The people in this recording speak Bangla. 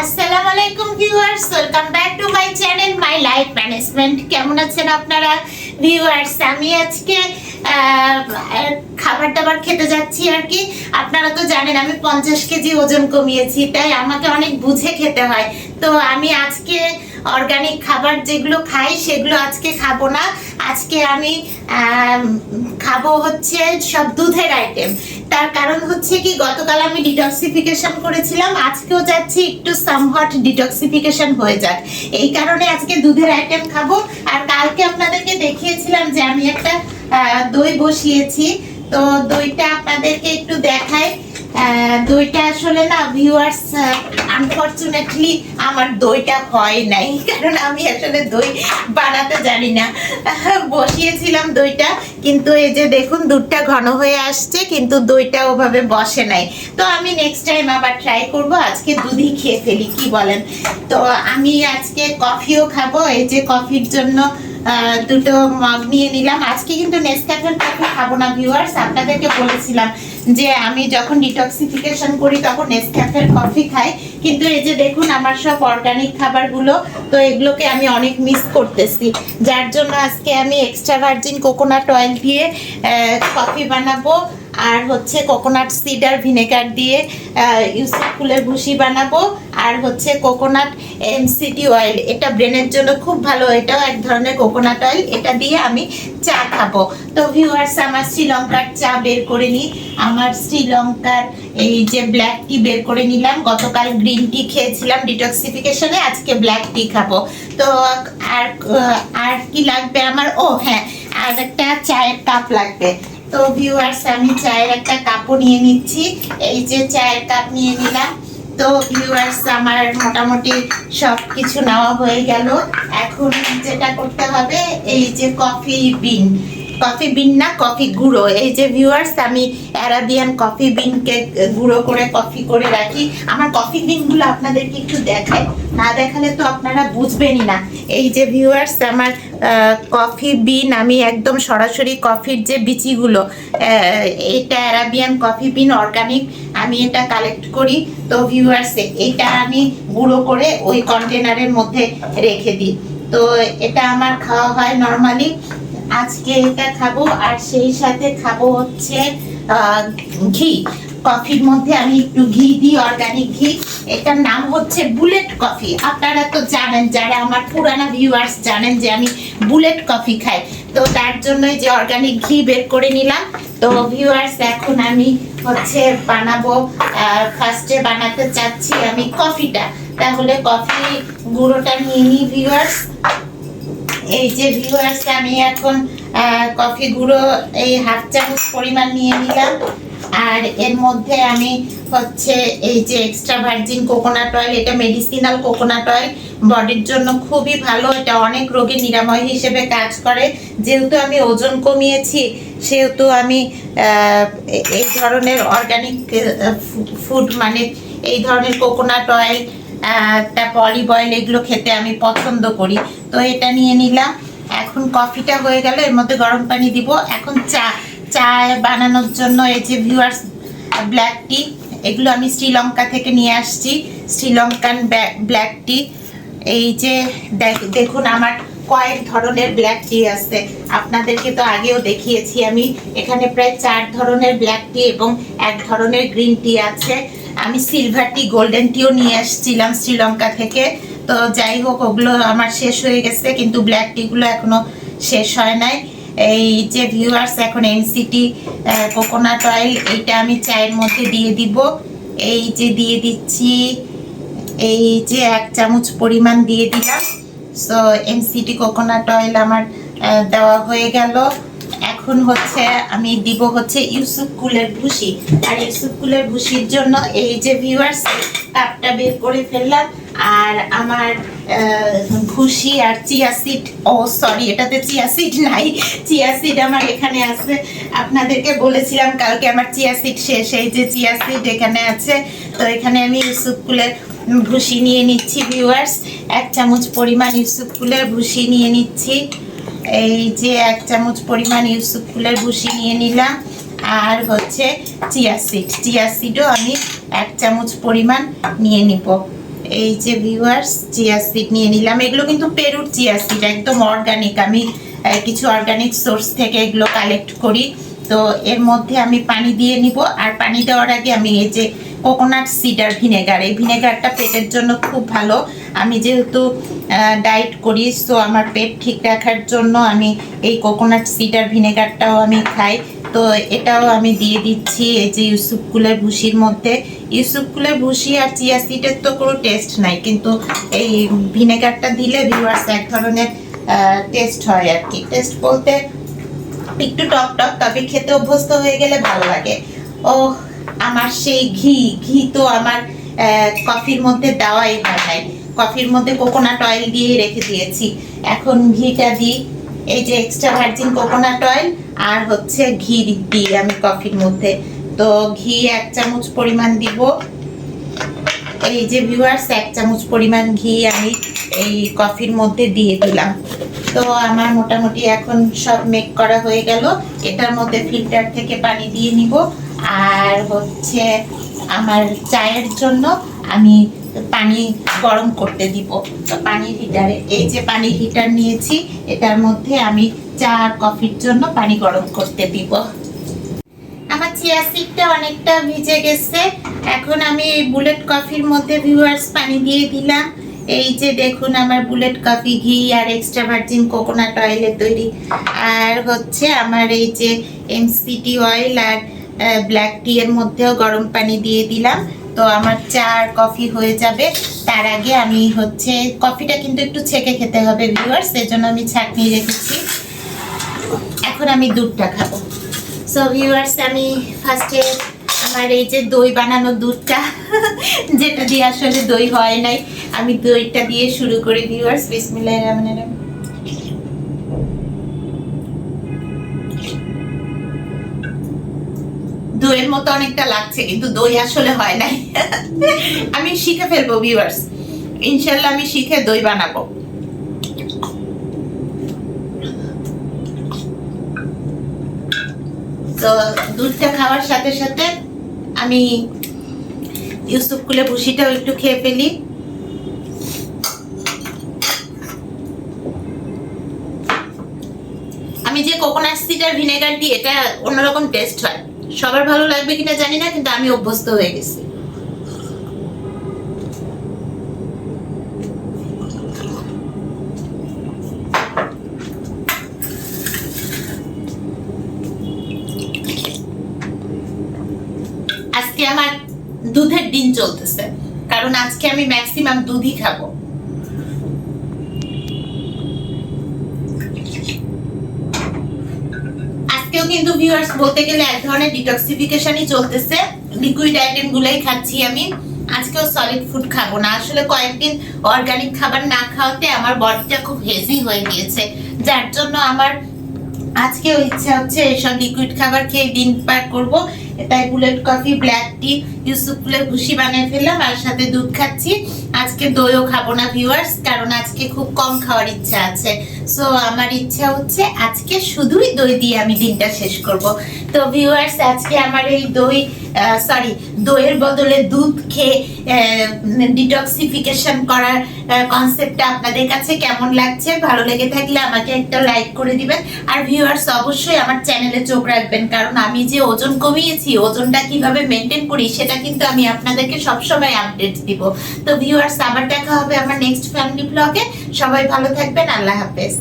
আসসালামু আলাইকুম viewers, welcome back to my channel my life management. কেমন আছেন আপনারা ভিউয়ার্স? আমি আজকে খাবার দাবার খেতে যাচ্ছি আর কি। আপনারা তো জানেন আমি 50 কেজি ওজন কমিয়েছি, তাই আমাকে অনেক বুঝে খেতে হয়। তো আমি আজকে অর্গানিক খাবার যেগুলো খাই সেগুলো আজকে খাবো না। আজকে আমি খাবো হচ্ছে সব দুধের আইটেম। তার কারণ হচ্ছে কি, গতকাল আমি ডিটক্সিফিকেশন করেছিলাম, আজকেও যাচ্ছি একটু সামহট ডিটক্সিফিকেশন হয়ে যাক, এই কারণে আজকে দুধের আইটেম খাবো। আর কালকে আপনাদেরকে দেখিয়েছিলাম যে আমি একটা দই বসিয়েছি, তো দইটা আপনাদেরকে একটু দেখাই। দইটা আসলে না ভিউয়ার্স, আনফরচুনেটলি আমার দইটা হয় নাই, কারণ আমি আসলে দই বানাতে জানি না। বসিয়েছিলাম দইটা, কিন্তু এই যে দেখুন দুধটা ঘন হয়ে আসছে, কিন্তু দইটা ওভাবে বসে নাই। তো আমি নেক্সট টাইম আবার ট্রাই করব, আজকে দুধই খেয়ে ফেলি, কি বলেন? তো আমি আজকে কফিও খাবো। এই যে কফির জন্য দুটো মগ নিয়ে নিলাম। আজকে কিন্তু নেসক্যাফের কফি খাবো না ভিউয়ার্স, আপনাদেরকে বলেছিলাম যে আমি যখন ডিটক্সিফিকেশন করি তখন নেসক্যাফের কফি খাই, কিন্তু এই যে দেখুন আমার সব অর্গানিক খাবারগুলো, তো এগুলোকে আমি অনেক মিস করতেছি, যার জন্য আজকে আমি এক্সট্রা ভার্জিন কোকোনাট অয়েল দিয়ে কফি বানাবো। আর হচ্ছে কোকোনাট সিডার ভিনেগার দিয়ে ইউসুফ ফুলের ভুসি বানাবো। আর হচ্ছে কোকোনাট এমসিটি অয়েল, এটা ব্রেনের জন্য খুব ভালো, এটাও এক ধরনের কোকোনাট অয়েল, এটা দিয়ে আমি চা খাবো। তো ভিউয়ার্স, আমার শ্রীলঙ্কার চা বের করে নিই। আমার শ্রীলঙ্কার এই যে ব্ল্যাক টি বের করে নিলাম। গতকাল গ্রিন টি খেয়েছিলাম ডিটক্সিফিকেশনে, আজকে ব্ল্যাক টি খাবো। তো আর কি লাগবে আমার? ও হ্যাঁ, আর একটা চায়ের কাপ লাগবে। তো ভিউয়ার্স, আমি চায়ের একটা কাপও নিয়ে নিচ্ছি। এই যে চায়ের কাপ নিয়ে নিলাম। তো ভিউয়ার্স, আমার মোটামুটি সব কিছু নেওয়া হয়ে গেল। এখন যেটা করতে হবে, এই যে কফি বিন না, কফি গুঁড়ো। এই যে ভিউয়ার্স, আমি অ্যারাবিয়ান কফি বিনকে গুঁড়ো করে কফি করে রাখি। আমার কফি বিনগুলো আপনাদেরকে একটু দেখাই, না দেখালে তো আপনারা বুঝবেনই না। এই যে ভিউয়ার্স, আমার কফি বিন, আমি একদম সরাসরি কফির যে বিচিগুলো, এটা অ্যারাবিয়ান কফি বিন অর্গানিক, আমি এটা কালেক্ট করি। তো ভিউয়ার্স, এটা আমি গুঁড়ো করে ওই কন্টেনারের মধ্যে রেখে দিই। তো এটা আমার খাওয়া হয় নর্মালি, আজকে এটা খাবো। আর সেই সাথে খাবো হচ্ছে ঘি। কফির মধ্যে আমি একটু ঘি দিই, অর্গানিক ঘি। এটার নাম হচ্ছে বুলেট কফি। আপনারা তো জানেন, যারা আমার পুরানা ভিউয়ার্স জানেন যে আমি বুলেট কফি খাই। তো তার জন্যই যে অর্গানিক ঘি বের করে নিলাম। তো ভিউয়ার্স, এখন আমি হচ্ছে বানাবো, ফার্স্টে বানাতে চাচ্ছি আমি কফিটা। তাহলে কফি গুঁড়োটা নিয়ে নিই ভিউয়ার্স। এই যে ভিউয়ার্স, আমি এখন কফি গুঁড়ো এই 1/2 চামচ পরিমাণ নিয়ে নিলাম। আর এর মধ্যে আমি হচ্ছে এই যে এক্সট্রা ভার্জিন কোকোনাট অয়েল, এটা মেডিসিনাল কোকোনাট অয়েল, বডির জন্য খুবই ভালো, এটা অনেক রোগের নিরাময় হিসেবে কাজ করে। যেহেতু আমি ওজন কমিয়েছি, সেহেতু আমি এই ধরনের অর্গানিক ফুড, মানে এই ধরনের কোকোনাট অয়েল, তারপর অলিভ অয়েল, এগুলো খেতে আমি পছন্দ করি। তো এটা নিয়ে নিলাম। এখন কফিটা হয়ে গেল, এর মধ্যে গরম পানি দিব। এখন চা বানানোর জন্য এই যে ভিউয়ার্স, ব্ল্যাক টি, এগুলো আমি শ্রীলঙ্কা থেকে নিয়ে আসছি, শ্রীলঙ্কান ব্ল্যাক টি। এই যে দেখুন আমার কয়েক ধরনের ব্ল্যাক টি আছে, আপনাদেরকে তো আগেও দেখিয়েছি আমি। এখানে প্রায় 4 ধরনের ব্ল্যাক টি এবং 1 ধরনের গ্রিন টি আছে। আমি সিলভার টি, গোল্ডেন টিও নিয়ে আসছিলাম শ্রীলঙ্কা থেকে। তো যাই হোক, ওগুলো আমার শেষ হয়ে গেছে, কিন্তু ব্ল্যাক টিগুলো এখনো শেষ হয় নাই। এই যে ভিউয়ার্স, এখন এনসিটি কোকোনাট অয়েল, এইটা আমি চায়ের মধ্যে দিয়ে দিব। এই যে দিয়ে দিচ্ছি, এই যে 1 চামচ পরিমাণ দিয়ে দিলাম। সো এনসিটি কোকোনাট অয়েল আমার দেওয়া হয়ে গেল। এখন হচ্ছে আমি দিব হচ্ছে ইউসুফ কুলের ভুসি। আর ইউসুফ কুলের ভুসির জন্য এই যে ভিউয়ার্স, কাপটা বের করে ফেললাম। আর আমার ভুসি আর চিয়া সিড, ও সরি, এটাতে চিয়া সিড নাই, চিয়া সিড আমার এখানে আছে। আপনাদেরকে বলেছিলাম কালকে আমার চিয়া সিড শেষ, এই যে চিয়া সিড এখানে আছে। তো এখানে আমি ইউসুফ কুলের ভুসি নিয়ে নিচ্ছি ভিউয়ার্স, 1 চামচ পরিমাণ ইউসুফ কুলের ভুসি নিয়ে নিচ্ছি। এই যে 1 চামচ পরিমাণ ইউসুফ ফুলের ভুসি নিয়ে নিলাম। আর হচ্ছে চিয়া সিডও আমি 1 চামচ পরিমাণ নিয়ে নিব। এই যে ভিউয়ার্স চিয়া সিড নিয়ে নিলাম। এগুলো কিন্তু পেরুর চিয়া সিড, একদম অর্গানিক। আমি কিছু অর্গানিক সোর্স থেকে এগুলো কালেক্ট করি। তো এর মধ্যে আমি পানি দিয়ে নিব, আর পানি দেওয়ার আগে আমি এই যে কোকোনাট সিডার ভিনেগার, এই ভিনেগারটা পেটের জন্য খুব ভালো। আমি যেহেতু ডায়েট করি, সো আমার পেট ঠিক রাখার জন্য আমি এই কোকোনাট সিডার ভিনেগারটাও আমি খাই। তো এটাও আমি দিয়ে দিচ্ছি এই যে ইউসুফ কুলের ভুসির মধ্যে। ইউসুফ কুলের ভুসি আর চিয়া সিডের তো কোনো টেস্ট নাই, কিন্তু এই ভিনেগারটা দিলে ভিউয়ার্স এক ধরনের টেস্ট হয় আর কি। টেস্ট বলতে একটু টক টক, তবে খেতে অভ্যস্ত হয়ে গেলে ভালো লাগে। ও আমার সেই ঘি তো আমার কফির মধ্যে দেওয়াই হয় নাই। কফির মধ্যে কোকোনাট অয়েল দিয়ে রেখে দিয়েছি, এখন ঘিটা দিই। এই যে এক্সট্রা ভার্জিন কোকোনাট অয়েল আর হচ্ছে ঘি দিই আমি কফির মধ্যে। তো ঘি 1 চামচ পরিমাণ দিব। এই যে ভিউয়ার্স 1 চামচ পরিমাণ ঘি আমি এই কফির মধ্যে দিয়ে দিলাম। তো আমার মোটামুটি এখন সব মেক করা হয়ে গেল। এটার মধ্যে ফিল্টার থেকে পানি দিয়ে নিব, আর হচ্ছে আমার চায়ের জন্য আমি পানি গরম করতে দিব। তো পানির হিটারে, এই যে পানির হিটার নিয়েছি, এটার মধ্যে আমি চা আর কফির জন্য পানি গরম করতে দিব। আমার চিয়া সিডটা অনেকটা ভিজে গেছে। এখন আমি এই বুলেট কফির মধ্যে ভিউয়ার্স পানি দিয়ে দিলাম। এই যে দেখুন আমার বুলেট কফি ঘি আর এক্সট্রা ভার্জিন কোকোনাট অয়েলে তৈরি। আর হচ্ছে আমার এই যে এমসিটি অয়েল আর ব্ল্যাক টি এর মধ্যেও গরম পানি দিয়ে দিলাম। তো আমার চা আর কফি হয়ে যাবে। তার আগে আমি হচ্ছে কফিটা কিন্তু একটু ছেঁকে খেতে হবে ভিউয়ার্স, এজন্য আমি ছাঁকনি রেখেছি। এখন আমি দুধটা খাবো। সো ভিউয়ার্স আমি ফার্স্টে আমার এই যে দই বানানো দুধটা যেটা দিয়ে আসলে দই হয় নাই, আমি দইটা দিয়ে শুরু করি ভিউয়ার্স। বিসমিল্লাহির রহমানির রহিম। দইয়ের মতো অনেকটা লাগছে, কিন্তু দই আসলে হয় নাই। আমি শিখে ফেলবো ভিউয়ার্স, ইনশাল্লাহ আমি শিখে দই বানাবো। তো দুধটা খাওয়ার সাথে সাথে আমি ইউসুফ কুলে ভুসিটাও একটু খেয়ে ফেলি। আমি যে কোকোনাট সিডার ভিনেগার দিই, এটা অন্যরকম টেস্ট হয়। সবার ভালো লাগবে কিনা জানি না, কিন্তু আমি অভ্যস্ত হয়ে গেছি। আজকে আমার দুধের দিন চলতেছে, কারণ আজকে আমি ম্যাক্সিমাম দুধই খাবো। আজকেও কিন্তু ভিউয়ার্স বলতে গেলে এক ধরনের ডিটক্সিফিকেশনই চলতেছে। লিকুইড আইটেম গুলাই খাচ্ছি আমি। আজকেও সলিড ফুড খাবো না। আসলে কয়েকদিন অর্গানিক খাবার না খাওয়াতে আমার বডিটা খুব হেভি হয়ে গিয়েছে, যার জন্য আমার আজকেও ইচ্ছা হচ্ছে এইসব লিকুইড খাবার খেয়ে দিন পার করব। তাই বুলেট কফি, ব্ল্যাক টি, ইউসুফ কুলের ভুসি বানিয়ে ফেললাম, আর সাথে দুধ খাচ্ছি। আজকে দইও খাবো না ভিউয়ার্স, কারণ আজকে খুব কম খাওয়ার ইচ্ছা আছে। সো আমার ইচ্ছা হচ্ছে আজকে শুধুই দই দিয়ে আমি দিনটা শেষ করব। তো ভিউয়ার্স আজকে আমার এই দইয়ের বদলে দুধ খেয়ে ডিটক্সিফিকেশন করার কনসেপ্টটা আপনাদের কাছে কেমন লাগছে? ভালো লেগে থাকলে আমাকে একটা লাইক করে দিবেন। আর ভিউয়ার্স অবশ্যই আমার চ্যানেলে চোখ রাখবেন, কারণ আমি যে ওজন কমিয়েছি, ওজনটা কিভাবে মেনটেন করি সেটা কিন্তু আমি আপনাদেরকে সবসময় আপডেট দিব। তো ভিউয়ার্স আবার দেখা হবে আমার নেক্সট ফ্যামিলি ব্লগে। সবাই ভালো থাকবেন, আল্লাহ হাফেজ।